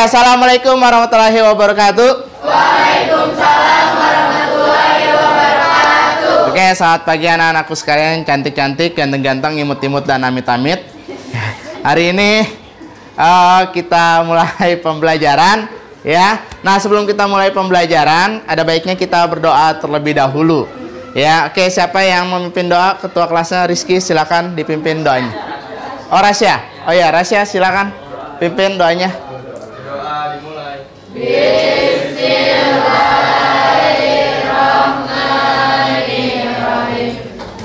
assalamualaikum warahmatullahi wabarakatuh. Waalaikumsalam warahmatullahi wabarakatuh. Oke, selamat pagi anak-anakku sekalian, cantik-cantik, ganteng-ganteng, imut-imut, dan amit-amit. Hari ini kita mulai pembelajaran, ya. Nah, sebelum kita mulai pembelajaran, ada baiknya kita berdoa terlebih dahulu, ya. Oke, siapa yang memimpin doa? Ketua kelasnya Rizky, silakan dipimpin doanya. Oh, Rasya. Oh ya, Rasya, silakan pimpin doanya. Doa dimulai. Bismillahirrahmanirrahim.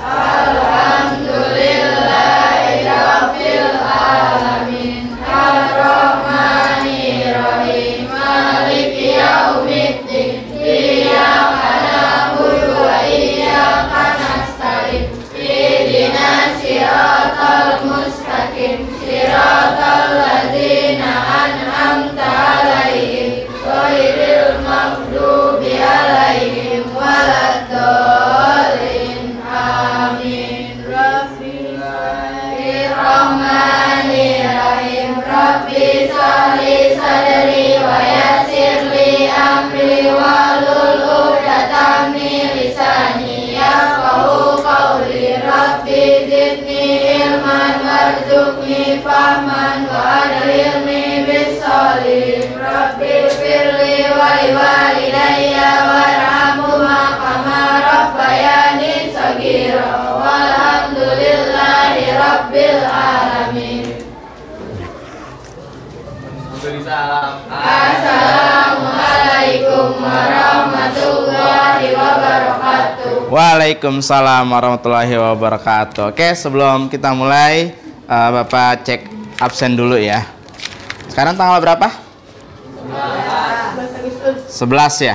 Alhamdulillahirabbil alamin. Arrahmanirrahim. Maliki yaumiddin. Iyyaka na'budu wa iyyaka nasta'in. Ihdinas siratal mustaqim. Siratal ladzina an'amta 'alaihim ghairil maghdubi 'alaihim waladdallin. Amin. Bismillahirrahmanirrahim. Rabbi shrahli sadri wa yassirli amri wahlul 'uqdatam min lisani yafqahu qawli. Rabbi zidni ilman warzuqni fahman wa adkhilni bis-sholihin. Rabbi firli wa liwalidayya warhamhuma kama rabbayani shaghira. Walhamdulillahi rabbil alamin. Assalamualaikum warahmatullahi wabarakatuh. Waalaikumsalam warahmatullahi wabarakatuh. Oke, sebelum kita mulai, Bapak cek absen dulu ya. Sekarang tanggal berapa? 11 ya?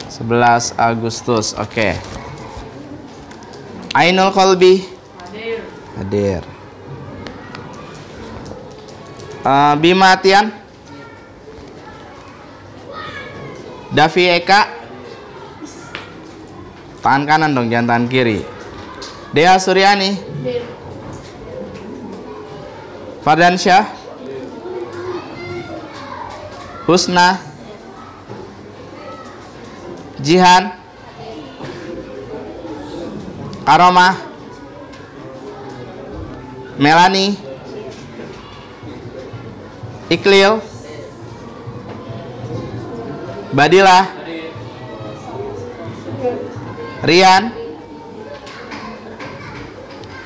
11 Agustus, oke. Ainul Kolbi hadir. Bima Tian, Davi Eka, tangan kanan dong, jangan tangan kiri. Dea Suryani, Fardan Syah, Husna, Jihan, Karomah, Melani, Iklil, Badila, Rian,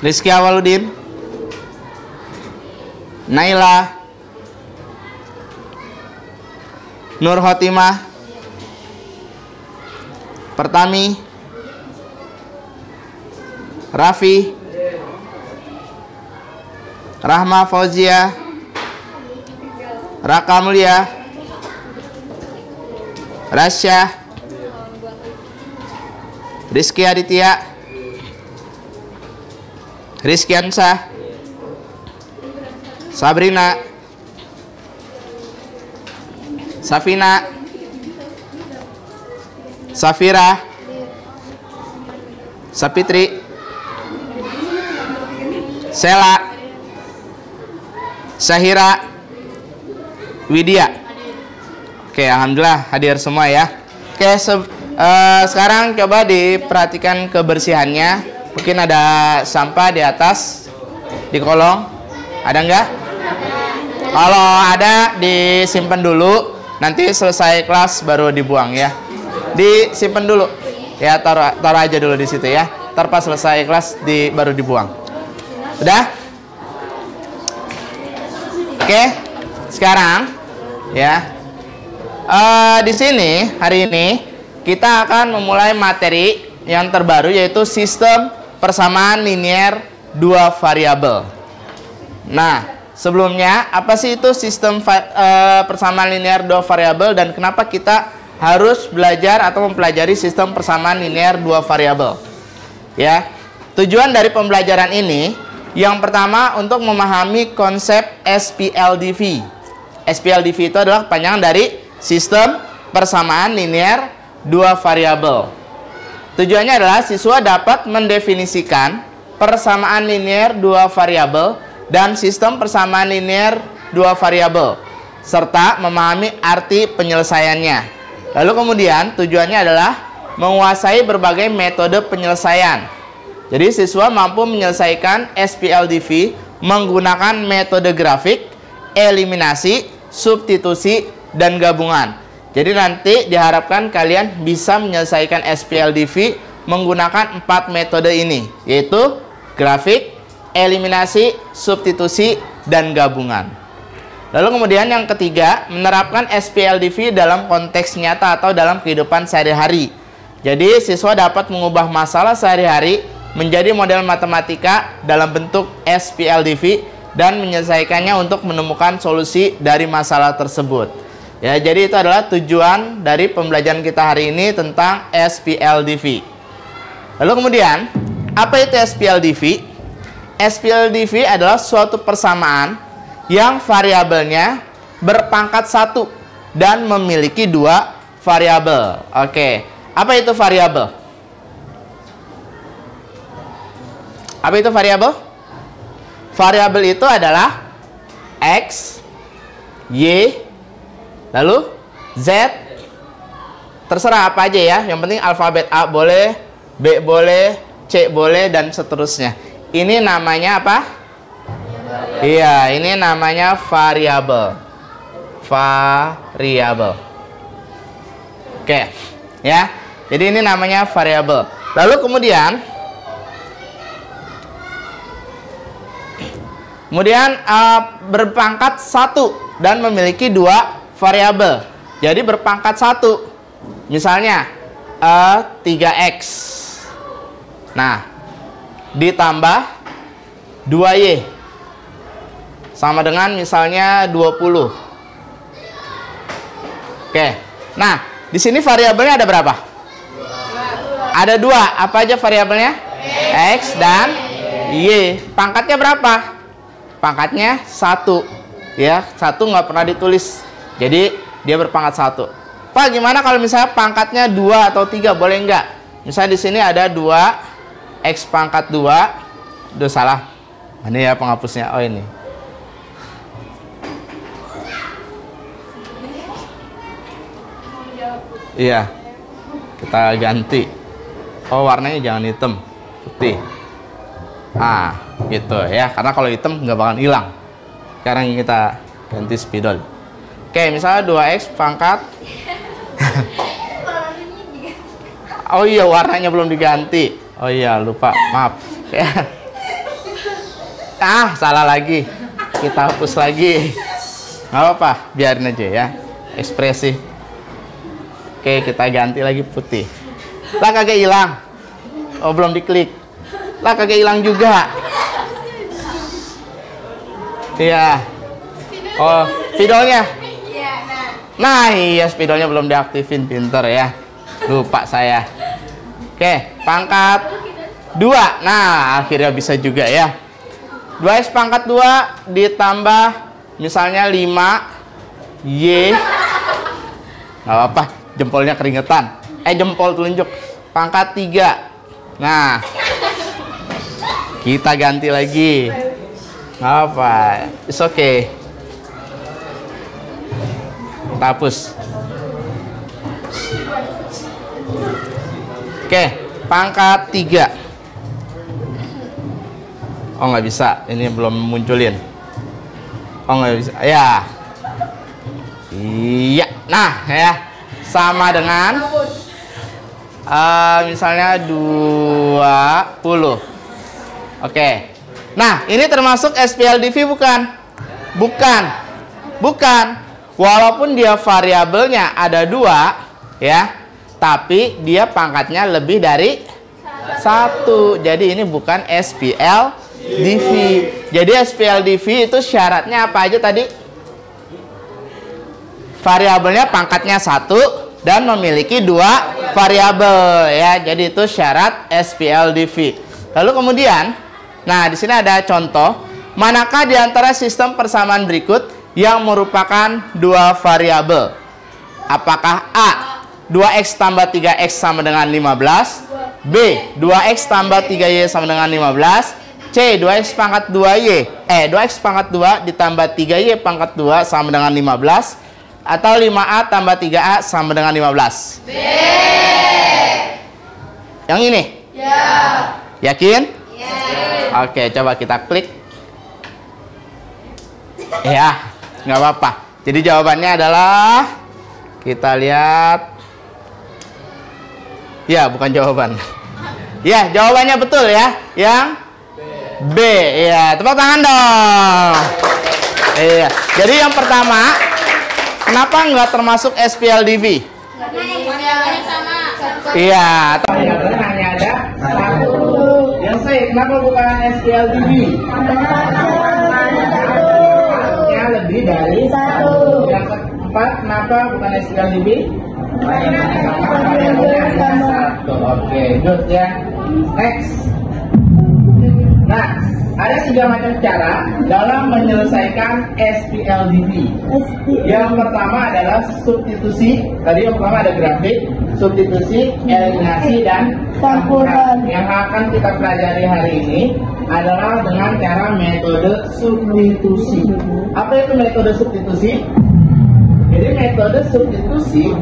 Rizky Awaludin, Naila, Nur Khotimah, Pertami, Raffi, Rahma Fauzia, Raka Mulia, Rasya, Rizky Aditya, Rizky Ansah, Sabrina, Safina, Safira, Sapitri, Sela, Syahira, Widya. Oke, alhamdulillah hadir semua ya. Oke, sekarang coba diperhatikan kebersihannya. Mungkin ada sampah di atas, di kolong. Ada enggak? Kalau ada disimpan dulu. Nanti selesai kelas baru dibuang ya. Disimpan dulu. Ya, taruh aja dulu di situ ya. Ntar pas selesai kelas baru dibuang. Udah? Oke, sekarang ya. Di sini hari ini kita akan memulai materi yang terbaru, yaitu sistem persamaan linear dua variabel. Nah, sebelumnya apa sih itu sistem persamaan linear dua variabel dan kenapa kita harus belajar atau mempelajari sistem persamaan linear dua variabel? Ya, tujuan dari pembelajaran ini yang pertama untuk memahami konsep SPLDV. SPLDV itu adalah kepanjangan dari sistem persamaan linear dua variabel. Tujuannya adalah siswa dapat mendefinisikan persamaan linear dua variabel dan sistem persamaan linear dua variabel serta memahami arti penyelesaiannya. Lalu kemudian tujuannya adalah menguasai berbagai metode penyelesaian. Jadi siswa mampu menyelesaikan SPLDV menggunakan metode grafik, eliminasi, substitusi, dan gabungan. Jadi nanti diharapkan kalian bisa menyelesaikan SPLDV menggunakan 4 metode ini, yaitu grafik, eliminasi, substitusi, dan gabungan. Lalu kemudian yang ketiga, menerapkan SPLDV dalam konteks nyata atau dalam kehidupan sehari-hari. Jadi siswa dapat mengubah masalah sehari-hari menjadi model matematika dalam bentuk SPLDV dan menyelesaikannya untuk menemukan solusi dari masalah tersebut. Ya, jadi itu adalah tujuan dari pembelajaran kita hari ini tentang SPLDV. Lalu kemudian, apa itu SPLDV? SPLDV adalah suatu persamaan yang variabelnya berpangkat 1 dan memiliki 2 variabel. Oke, apa itu variabel? Apa itu variabel? Variabel itu adalah X, Y, lalu Z, terserah apa aja ya. Yang penting alfabet A boleh, B boleh, C boleh, dan seterusnya. Ini namanya apa? Iya, ini namanya variabel. Variabel. Oke, ya. Jadi ini namanya variabel. Lalu kemudian berpangkat 1 dan memiliki 2 variabel. Jadi berpangkat 1. Misalnya 3X. Nah, ditambah 2Y sama dengan misalnya 20. Oke. Nah, di sini variabelnya ada berapa? Ada 2. Apa aja variabelnya? X dan Y. Pangkatnya berapa? Pangkatnya 1. Ya, 1 nggak pernah ditulis. Jadi dia berpangkat 1. Pak, gimana kalau misalnya pangkatnya 2 atau 3, boleh nggak? Misalnya di sini ada 2 X pangkat 2. Duh, salah. Ini ya penghapusnya. Oh, ini. Iya. Kita ganti. Oh, warnanya jangan hitam, putih. Ah, gitu ya. Karena kalau hitam nggak bakalan hilang. Sekarang kita ganti spidol. Oke, misalnya 2X pangkat. Oh iya, warnanya belum diganti. Oh iya, lupa. Maaf. Ya. Ah, salah lagi. Kita hapus lagi. Nggak apa-apa, biarin aja ya. Ekspresi. Oke, kita ganti lagi putih. Lah, kagak hilang. Oh, belum diklik. Lah, kagak hilang juga. Iya. Oh, spidolnya. Nah, iya, spidolnya belum diaktifin. Pinter ya. Lupa saya. Oke, pangkat 2. Nah, akhirnya bisa juga ya. 2X pangkat 2 ditambah misalnya 5Y. Nggak apa-apa, jempolnya keringetan. Jempol telunjuk. Pangkat 3. Nah, kita ganti lagi. Nggak apa, it's okay. Kita hapus. Oke, pangkat 3. Oh, nggak bisa, ini belum munculin. Oh, nggak bisa, ya. Iya, nah ya, sama dengan misalnya 20. Oke. Nah, ini termasuk SPLDV bukan? Bukan. Walaupun dia variabelnya ada 2, ya, tapi dia pangkatnya lebih dari 1. Jadi ini bukan SPLDV. Jadi SPLDV itu syaratnya apa aja tadi? Variabelnya pangkatnya 1 dan memiliki 2 variabel, ya. Jadi itu syarat SPLDV. Lalu kemudian, nah di sini ada contoh. Manakah di antara sistem persamaan berikut yang merupakan 2 variabel? Apakah A, 2X tambah 3X sama dengan 15, B, 2X tambah 3Y sama dengan 15, C, C 2x pangkat 2y 2x pangkat 2 ditambah 3y pangkat 2 sama dengan 15, atau 5a tambah 3a sama dengan 15? B. Yang ini? Ya. Yakin? Ya. Oke, coba kita klik. Ya, nggak apa-apa. Jadi jawabannya adalah, kita lihat. Ya, bukan jawaban. Ya, jawabannya betul ya. Yang B. Ya, tepuk tangan dong. Iya. Jadi yang pertama, kenapa nggak termasuk SPLDV? Iya. Hanya ada satu. Yang C, kenapa bukan SPLDV? Artinya lebih dari satu. Yang keempat, kenapa bukan SPLDV? Oke, good ya. Next. Nah, ada 3 macam cara dalam menyelesaikan SPLDV. Yang pertama adalah substitusi. Tadi yang pertama ada grafik, substitusi, eliminasi, dan campuran. Yang akan kita pelajari hari ini adalah dengan cara metode substitusi. Apa itu metode substitusi? Jadi metode substitusi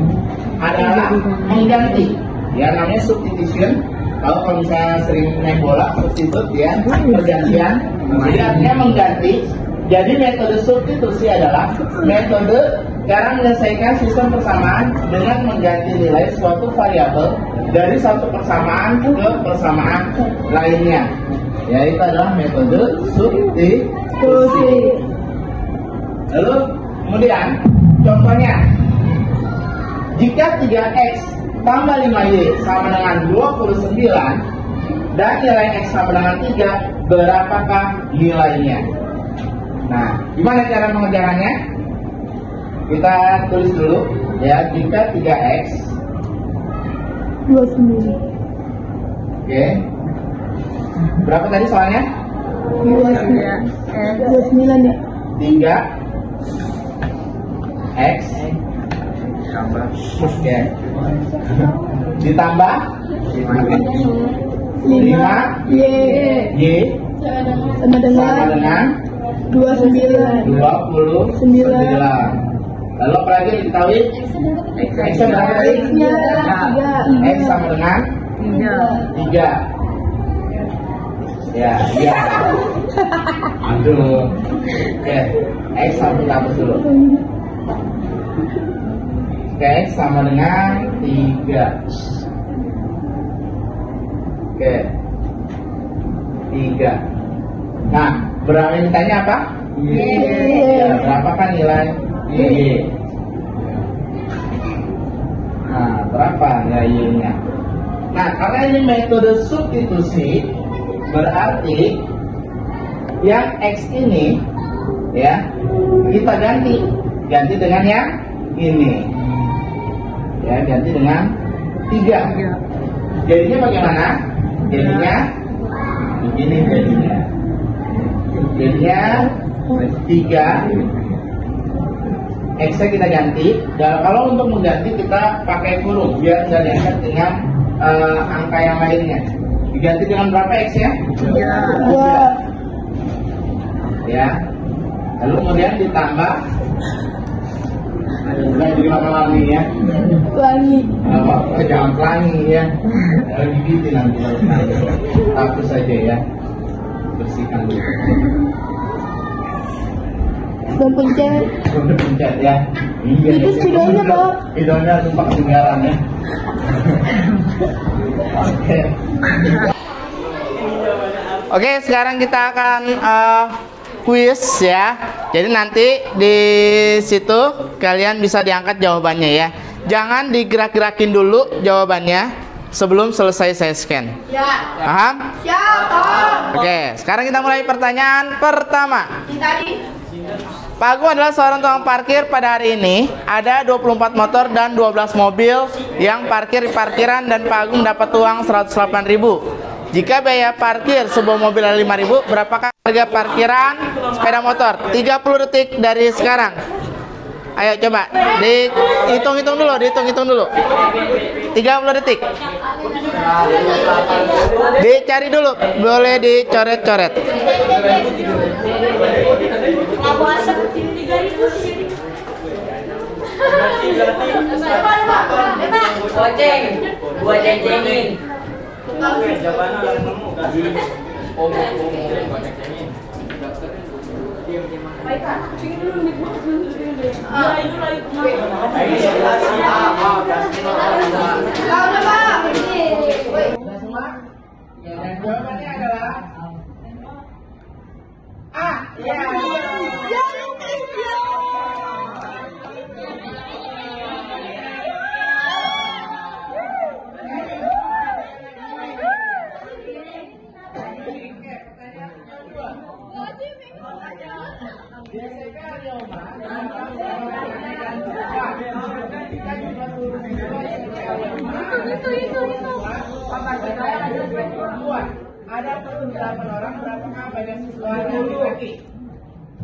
adalah mengganti, ya, namanya substitution. Kalau misalnya sering main bola, substitute ya, pergantian. Jadi artinya mengganti. Jadi metode substitusi adalah metode cara menyelesaikan sistem persamaan dengan mengganti nilai suatu variabel dari satu persamaan ke persamaan lainnya. Ya, itu adalah metode substitusi. Lalu kemudian contohnya, jika 3x tambah 5y sama dengan 29 dan nilai x sama dengan 3, berapakah nilainya? Nah, gimana cara mengerjakannya? Kita tulis dulu ya, jika 3x 29. Oke. Berapa tadi soalnya? 29 ya. 3x oke, ditambah 5 y sama dengan 29. 29. Lalu apa lagi diketahui? X berapa tadi? X-nya 3. X sama dengan 3. Ya, iya. Aduh. Oke, X sama kita hapus dulu. Oke, X sama dengan 3. Oke, 3. Nah, berapa yang ditanya apa? Ya, berapa kan nilai Y? Nah, berapa nilai Y-nya? Nah, karena ini metode substitusi, berarti yang X ini ya kita ganti dengan yang ini. Ya, ganti dengan 3. Jadinya bagaimana? Jadinya begini jadinya. Jadinya 3. X-nya kita ganti. Dan kalau untuk mengganti kita pakai kurung biar nggak diangkat dengan angka yang lainnya. Diganti dengan berapa X-nya? 3. Ya. Lalu kemudian ditambah. Udah jadi lama-lama ya. Pelangi. Jangan pelangi ya. Lagi gitu nanti. Hapus saja ya. Bersihkan dulu. Dan pencet. Udah pencet ya. Iya. Itu spidolnya, Pak. Spidolnya sumpah ketinggalan ya. Oke. Oke, sekarang kita akan quiz ya. Jadi nanti di situ kalian bisa diangkat jawabannya ya. Jangan digerak-gerakin dulu jawabannya sebelum selesai saya scan. Ya. Paham? Siapa? Oke, sekarang kita mulai pertanyaan pertama. Tadi. Pak Agung adalah seorang tukang parkir. Pada hari ini ada 24 motor dan 12 mobil yang parkir di parkiran dan Pak Agung dapat uang 108.000. Jika biaya parkir sebuah mobil adalah 5.000, berapakah harga parkiran sepeda motor? 30 detik dari sekarang. Ayo coba dihitung-hitung dulu, 30 detik. Dicari dulu, boleh dicoret-coret. Gua ceng-cengin. Dan jawabannya adalah A. Ya. Ada 48 orang, berapakah banyak siswa laki-laki?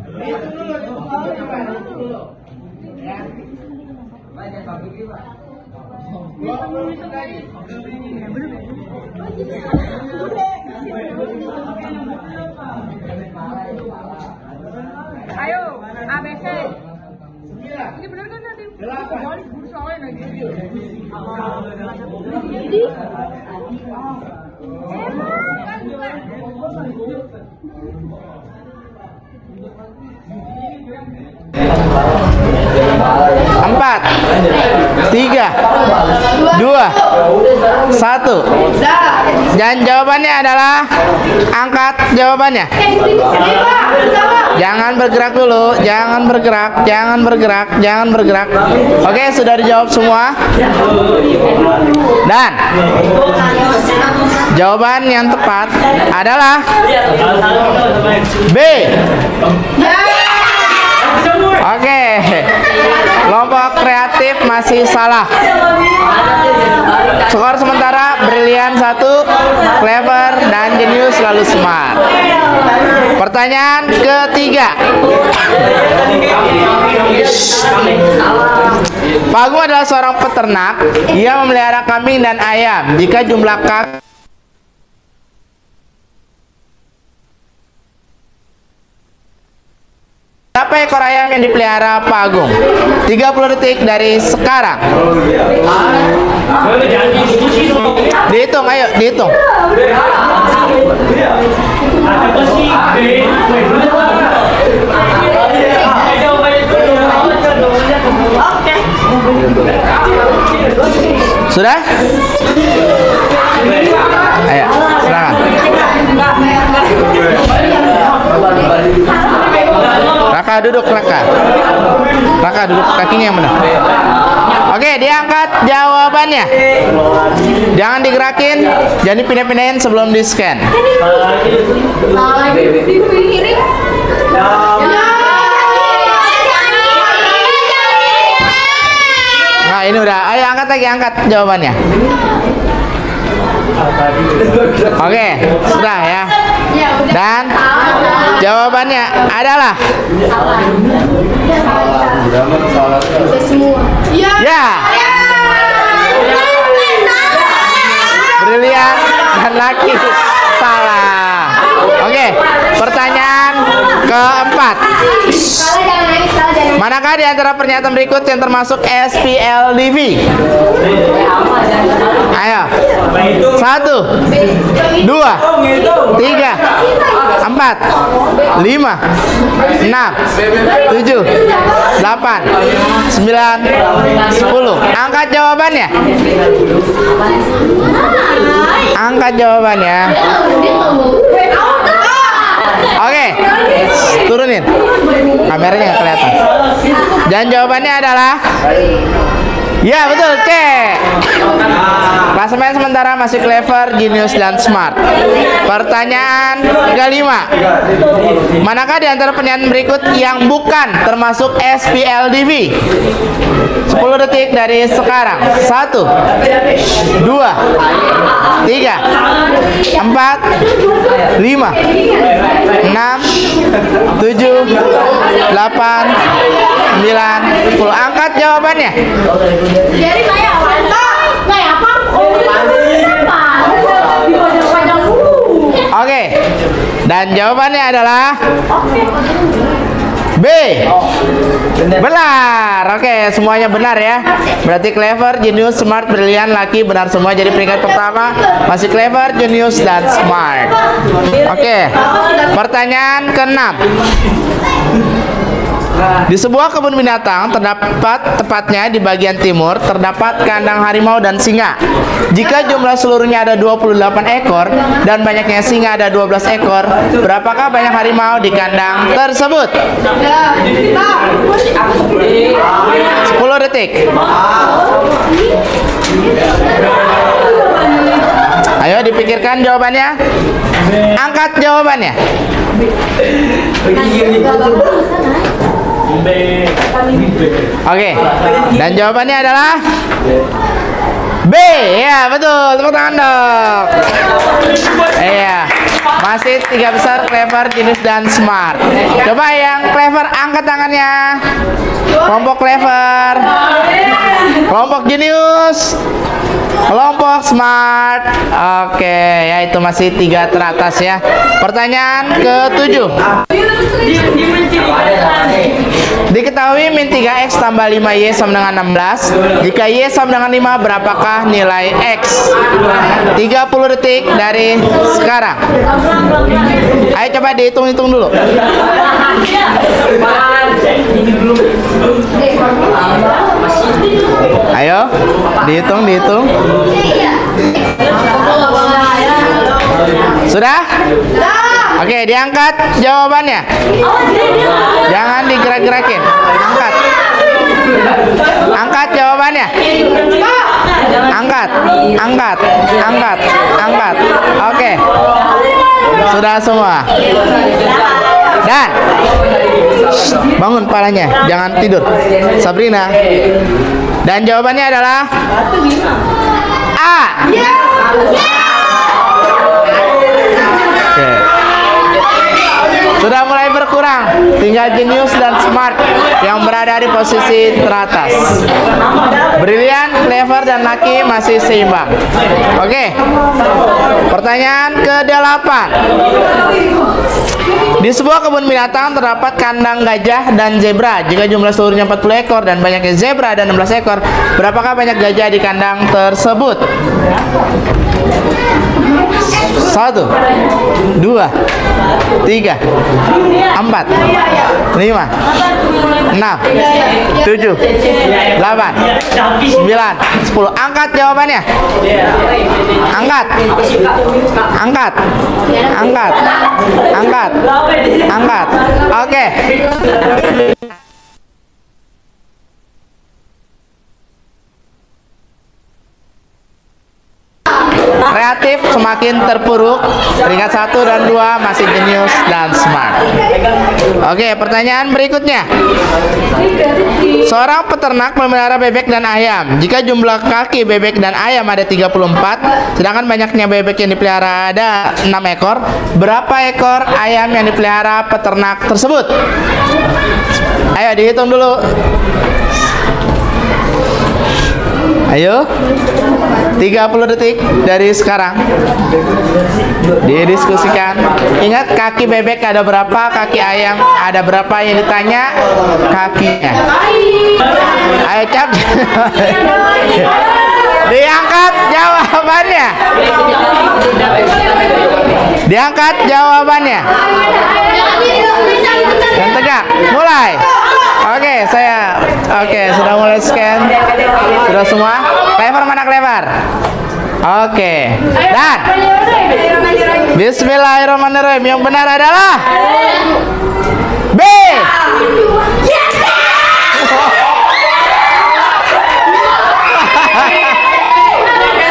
Itu dulu, ya. Banyak lagi, Pak. 20 lagi. Ayo, ABC. 9. Ini benar kan tadi? 8. Soalnya lagi. Empat, 3, 2, 1. Dan jawabannya adalah angkat jawabannya. Jangan bergerak dulu, jangan bergerak. Oke, sudah dijawab semua. Dan jawaban yang tepat adalah B. Oke, kelompok kreatif masih salah. Skor sementara Brilian 1, Clever dan Jenius lalu Smart. Pertanyaan ketiga. Pak Agung adalah seorang peternak. Ia memelihara kambing dan ayam. Jika jumlah kambing berapa ekor ayam yang dipelihara Pak Agung? 30 detik dari sekarang. Dihitung, ayo dihitung. Sudah? Ayo, silakan. Raka duduk, Raka duduk, kakinya yang benar. Oke, diangkat jawabannya. Jangan digerakin, jangan dipindah-pindahin sebelum di scan. Nah, ini udah. Ayo angkat lagi, angkat jawabannya. Oke, sudah ya. Dan jawabannya adalah ya. Brilian dan Laki salah. Oke, pertanyaan keempat. Manakah di antara pernyataan berikut yang termasuk SPLDV? Ayo. 1, 2, 3, 4, 5, 6, 7, 8, 9, 10. Angkat jawabannya. Angkat jawabannya. Oke, turunin. Kameranya nggak kelihatan. Dan jawabannya adalah ya, betul, C. Klasemen sementara masih Clever, Jenius, dan Smart. Pertanyaan kelima. Manakah di antara pernyataan berikut yang bukan termasuk SPLDV? 10 detik dari sekarang. 1, 2, 3, 4, 5, 6, 7, 8, 9, 10. Angkat jawabannya. Jadi kayak apa? Oke. Dan jawabannya adalah B. Benar. Oke, semuanya benar ya. Berarti clever, genius, smart, brilian, lucky benar semua. Jadi peringkat pertama masih clever, genius, dan smart. Oke. Pertanyaan ke-6. Di sebuah kebun binatang tepatnya di bagian timur terdapat kandang harimau dan singa. Jika jumlah seluruhnya ada 28 ekor dan banyaknya singa ada 12 ekor, berapakah banyak harimau di kandang tersebut? 10 detik. Ayo dipikirkan jawabannya. Angkat jawabannya. Oke, dan jawabannya adalah B. Ya, betul. Tepuk tangan dong. Iya. Masih 3 besar, clever, genius, dan smart. Coba yang clever angkat tangannya. Kelompok clever, kelompok genius, kelompok smart. Oke, ya itu masih 3 teratas ya. Pertanyaan ke-7. Diketahui min 3x tambah 5y sama dengan 16. Jika y sama dengan 5, berapakah nilai x? 30 detik dari sekarang. Ayo coba dihitung-hitung dulu. Ayo dihitung. Sudah? Oke, diangkat jawabannya. Jangan digerak-gerakin. Angkat jawabannya. Angkat. Oke. Sudah semua. Dan bangun palanya, jangan tidur. Sabrina. Dan jawabannya adalah A. Oke. Sudah mulai berkurang, tinggal genius dan smart yang berada di posisi teratas. Brilian, clever, dan lucky masih seimbang. Oke. Pertanyaan ke-8. Di sebuah kebun binatang terdapat kandang gajah dan zebra. Jika jumlah seluruhnya 40 ekor dan banyaknya zebra ada 16 ekor, berapakah banyak gajah di kandang tersebut? 1, 2, 3, 4, 5, 6, 7, 8, 9, 10. Angkat jawabannya. Angkat. Oke. Kreatif semakin terpuruk. Peringkat 1 dan 2 masih jenius dan smart. Oke, pertanyaan berikutnya. Seorang peternak memelihara bebek dan ayam. Jika jumlah kaki bebek dan ayam ada 34, sedangkan banyaknya bebek yang dipelihara ada 6 ekor, berapa ekor ayam yang dipelihara peternak tersebut? Ayo dihitung dulu. Ayo, 30 detik dari sekarang. Didiskusikan. Ingat, kaki bebek ada berapa, kaki ayam ada berapa, yang ditanya kakinya. Ayo cap. Diangkat jawabannya. Diangkat jawabannya. Dan tegak. Mulai. Oke, sudah mulai scan. Sudah semua? Clever mana clever? Oke. Dan Bismillahirrahmanirrahim. Yang benar adalah B.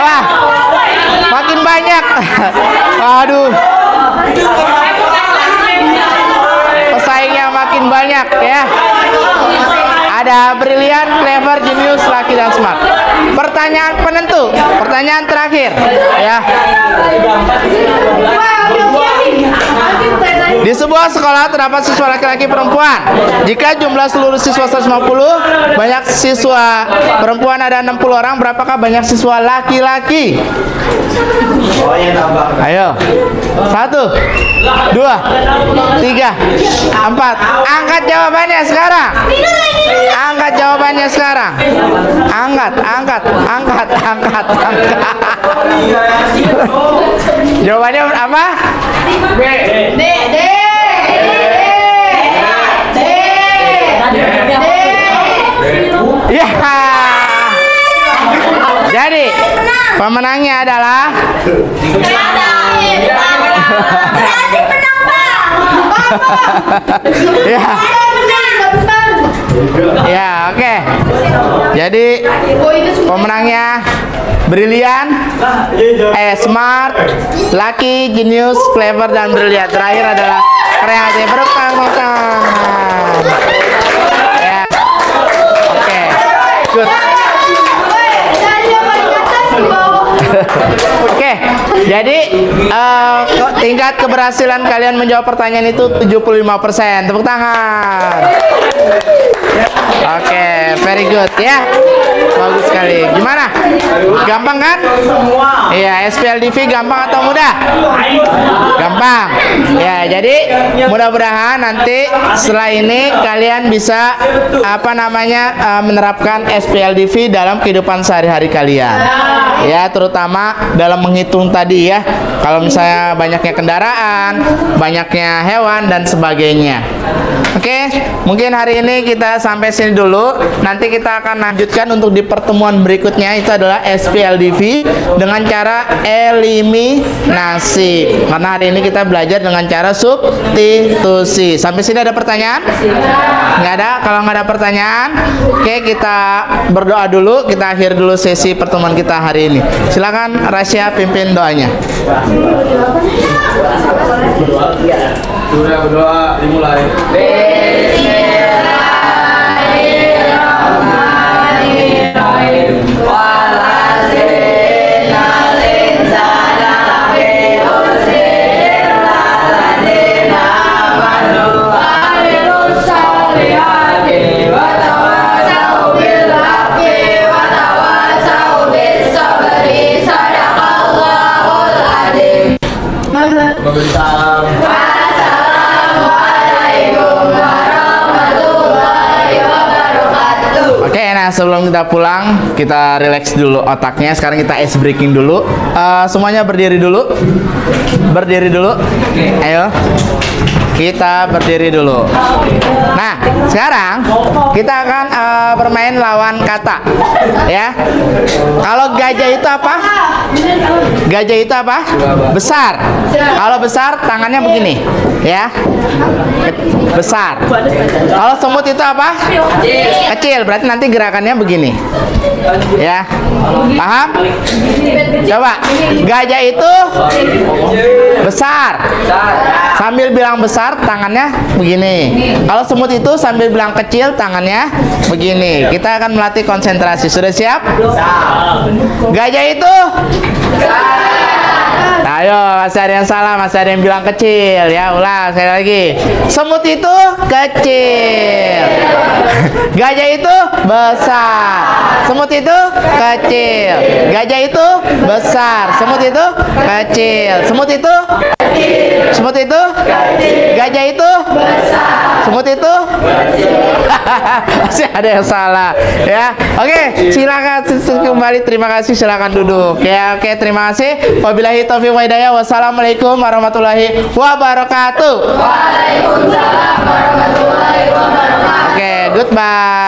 Wah, makin banyak. Aduh. Pesaingnya makin banyak ya. Ada brilian, clever, genius, lucky, dan smart. Pertanyaan penentu, pertanyaan terakhir ya. Di Di sebuah sekolah terdapat siswa laki-laki perempuan. Jika jumlah seluruh siswa 150, banyak siswa perempuan ada 60 orang, berapakah banyak siswa laki-laki? Ayo. 1, 2, 3, 4. Angkat jawabannya sekarang. Angkat jawabannya sekarang. Angkat. Jawabannya apa? D. Ya. Jadi pemenangnya adalah ya. Ya, oke. Jadi pemenangnya Brilian, Smart, Lucky, Genius, Clever, dan Brilian. Terakhir adalah kreatif. Bertangan. Ya. Oke. Good. Oke, jadi tingkat keberhasilan kalian menjawab pertanyaan itu 75%. Tepuk tangan. Oke, very good ya. Bagus sekali. Gimana? Gampang kan? Iya, SPLDV gampang atau mudah? Gampang. Ya, jadi mudah-mudahan nanti setelah ini kalian bisa menerapkan SPLDV dalam kehidupan sehari-hari kalian. Ya, terutama dalam menghitung tadi ya. Kalau misalnya banyaknya kendaraan, banyaknya hewan dan sebagainya. Oke, mungkin hari ini kita sampai sini dulu. Nanti kita akan lanjutkan untuk di pertemuan berikutnya, itu adalah SPLDV dengan cara eliminasi. Karena hari ini kita belajar dengan cara substitusi. Sampai sini ada pertanyaan? Nggak ada? Kalau nggak ada pertanyaan, oke, kita berdoa dulu. Kita akhir dulu sesi pertemuan kita hari ini. Silakan Rasya pimpin doanya. Sudah berdoa dimulai. Oke, nah sebelum kita pulang, kita relax dulu otaknya. Sekarang kita ice breaking dulu. Semuanya berdiri dulu. Berdiri dulu. Ayo. Kita berdiri dulu. Nah, sekarang kita akan bermain lawan kata. Ya. Kalau gajah itu apa? Gajah itu apa? Besar. Kalau besar tangannya begini, ya. Besar. Kalau semut itu apa? Kecil. Berarti nanti gerakannya begini. Ya. Paham? Coba. Gajah itu besar. Sambil bilang besar, tangannya begini. Kalau semut itu sambil bilang kecil, tangannya begini. Kita akan melatih konsentrasi. Sudah siap? Gajah itu? Ayo, masih ada yang salah, masih ada yang bilang kecil. Ya, ulang sekali lagi. Semut itu kecil. Gajah itu besar. Semut itu kecil. Gajah itu besar. Semut itu kecil. Semut itu semut itu gajah itu besar. Semut itu masih ada yang salah. Ya, oke, silakan kembali. Terima kasih, silakan duduk. Ya, oke, terima kasih. Wabillahi taufiq wa hidayah. Wassalamualaikum warahmatullahi wabarakatuh. Waalaikumsalam warahmatullahi wabarakatuh. Oke, goodbye.